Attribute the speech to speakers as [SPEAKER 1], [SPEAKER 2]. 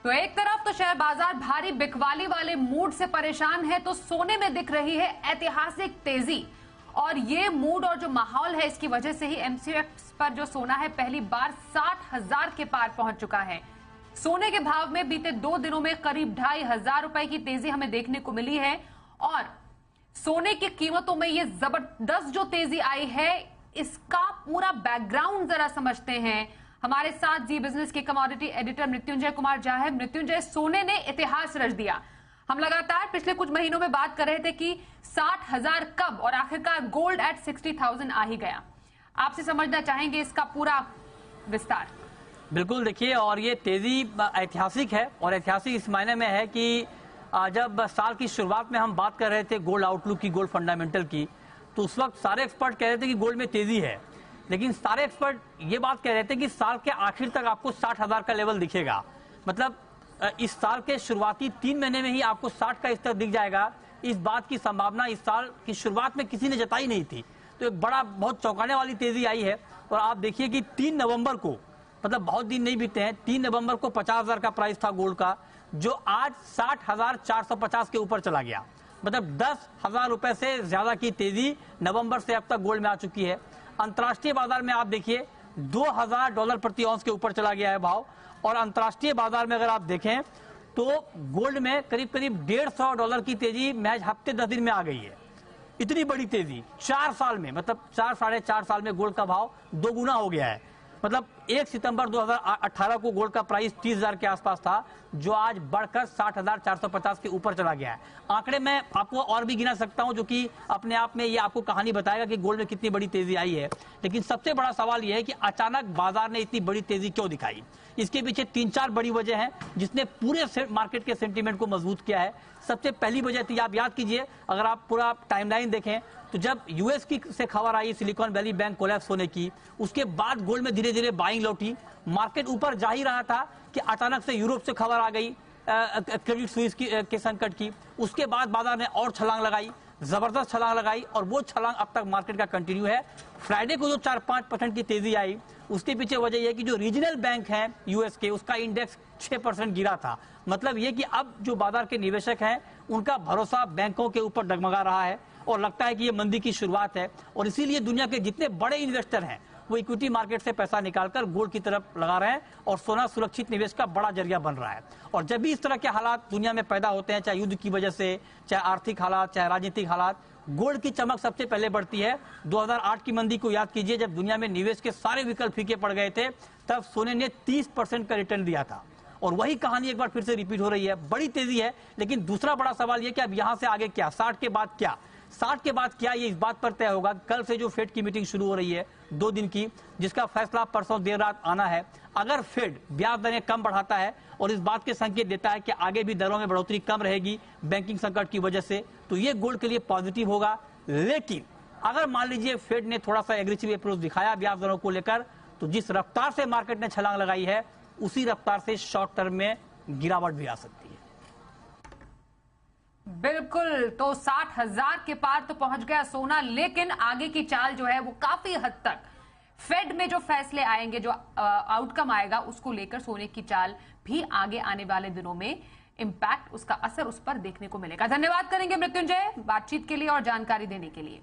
[SPEAKER 1] तो एक तरफ तो शेयर बाजार भारी बिकवाली वाले मूड से परेशान है, तो सोने में दिख रही है ऐतिहासिक तेजी। और ये मूड और जो माहौल है, इसकी वजह से ही एमसीएक्स पर जो सोना है पहली बार 60,000 के पार पहुंच चुका है। सोने के भाव में बीते 2 दिनों में करीब 2,500 रुपए की तेजी हमें देखने को मिली है। और सोने की कीमतों में ये जबरदस्त जो तेजी आई है, इसका पूरा बैकग्राउंड जरा समझते हैं। हमारे साथ जी बिजनेस के कमोडिटी एडिटर मृत्युंजय कुमार झा है। मृत्युंजय, सोने ने इतिहास रच दिया। हम लगातार पिछले कुछ महीनों में बात कर रहे थे कि 60,000 कब, और आखिरकार गोल्ड एट 60,000 आ ही गया। आपसे समझना चाहेंगे इसका पूरा विस्तार।
[SPEAKER 2] बिल्कुल, देखिए, और ये तेजी ऐतिहासिक है, और ऐतिहासिक इस मायने में है कि जब साल की शुरुआत में हम बात कर रहे थे गोल्ड आउटलुक की, गोल्ड फंडामेंटल की, तो उस वक्त सारे एक्सपर्ट कह रहे थे कि गोल्ड में तेजी है। लेकिन सारे एक्सपर्ट ये बात कह रहे थे कि साल के आखिर तक आपको 60,000 का लेवल दिखेगा। मतलब इस साल के शुरुआती 3 महीने में ही आपको 60 का स्तर दिख जाएगा। इस बात की संभावना इस साल की शुरुआत में किसी ने जताई नहीं थी। तो एक बहुत चौंकाने वाली तेजी आई है। और आप देखिए कि 3 नवंबर को, मतलब बहुत दिन नहीं बीते हैं, 3 नवंबर को 50,000 का प्राइस था गोल्ड का, जो आज 60,450 के ऊपर चला गया। मतलब 10,000 रुपए से ज्यादा की तेजी नवंबर से अब तक गोल्ड में आ चुकी है। अंतर्राष्ट्रीय बाजार में आप देखिए $2,000 प्रति औंस के ऊपर चला गया है भाव। और अंतर्राष्ट्रीय बाजार में अगर आप देखें तो गोल्ड में करीब करीब $150 की तेजी महज हफ्ते 10 दिन में आ गई है। इतनी बड़ी तेजी 4 साल में, मतलब 4-4.5 साल में गोल्ड का भाव 2 गुना हो गया है। मतलब 1 सितंबर 2018 को गोल्ड का प्राइस 30,000 के आसपास था, जो आज बढ़कर 60,450 के ऊपर चला गया है। आंकड़े मैं आपको और भी गिना सकता हूं, जो कि अपने आप में ये आपको कहानी बताएगा कि गोल्ड में कितनी बड़ी तेजी आई है। लेकिन सबसे बड़ा सवाल यह है कि अचानक बाजार ने इतनी बड़ी तेजी क्यों दिखाई। इसके पीछे 3-4 बड़ी वजह हैं, जिसने पूरे मार्केट के सेंटीमेंट को मजबूत किया है। सबसे पहली वजह थी, आप याद कीजिए, अगर आप पूरा टाइमलाइन देखें तो जब यूएस की से खबर आई सिलिकॉन वैली बैंक कोलैप्स होने की, उसके बाद गोल्ड में धीरे धीरे बाइंग लौटी। मार्केट ऊपर जा ही रहा था कि अचानक से यूरोप से खबर आ गई क्रेडिट स्विस के संकट की। उसके बाद बाजार ने और छलांग लगाई, जबरदस्त छलांग लगाई, और वो छलांग अब तक मार्केट का कंटिन्यू है। फ्राइडे को जो 4-5% की तेजी आई, उसके पीछे वजह यह कि जो रीजनल बैंक हैं यूएस के, उसका इंडेक्स 6% गिरा था। मतलब ये कि अब जो बाजार के निवेशक हैं, उनका भरोसा बैंकों के ऊपर डगमगा रहा है, और लगता है कि ये मंदी की शुरुआत है। और इसीलिए दुनिया के जितने बड़े इन्वेस्टर हैं, वो इक्विटी मार्केट से पैसा निकालकर गोल्ड की तरफ लगा रहे हैं, और सोना सुरक्षित निवेश का बड़ा जरिया बन रहा है। और जब भी इस तरह के हालात दुनिया में पैदा होते हैं, चाहे युद्ध की वजह से, चाहे आर्थिक हालात, चाहे राजनीतिक हालात, गोल्ड की चमक सबसे पहले बढ़ती है। 2008 की मंदी को याद कीजिए, जब दुनिया में निवेश के सारे विकल्प फीके पड़ गए थे, तब सोने ने 30% का रिटर्न दिया था। और वही कहानी एक बार फिर से रिपीट हो रही है। बड़ी तेजी है, लेकिन दूसरा बड़ा सवाल यह कि अब यहां से आगे क्या, 60 के बाद क्या। 60 के बाद क्या, ये इस बात पर तय होगा। कल से जो फेड की मीटिंग शुरू हो रही है 2 दिन की, जिसका फैसला परसों देर रात आना है। अगर फेड ब्याज दरें कम बढ़ाता है और इस बात के संकेत देता है कि आगे भी दरों में बढ़ोतरी कम रहेगी बैंकिंग संकट की वजह से, तो ये गोल्ड के लिए पॉजिटिव होगा। लेकिन अगर मान लीजिए फेड ने थोड़ा सा एग्रेसिव अप्रोच दिखाया ब्याज दरों को लेकर, तो जिस रफ्तार से मार्केट ने छलांग लगाई है, उसी रफ्तार से शॉर्ट टर्म में गिरावट भी आ सकती है।
[SPEAKER 1] बिल्कुल, तो 60,000 के पार तो पहुंच गया सोना, लेकिन आगे की चाल जो है वो काफी हद तक फेड में जो फैसले आएंगे, जो आउटकम आएगा, उसको लेकर सोने की चाल भी आगे आने वाले दिनों में इंपैक्ट, उसका असर उस पर देखने को मिलेगा। धन्यवाद करेंगे मृत्युंजय बातचीत के लिए और जानकारी देने के लिए।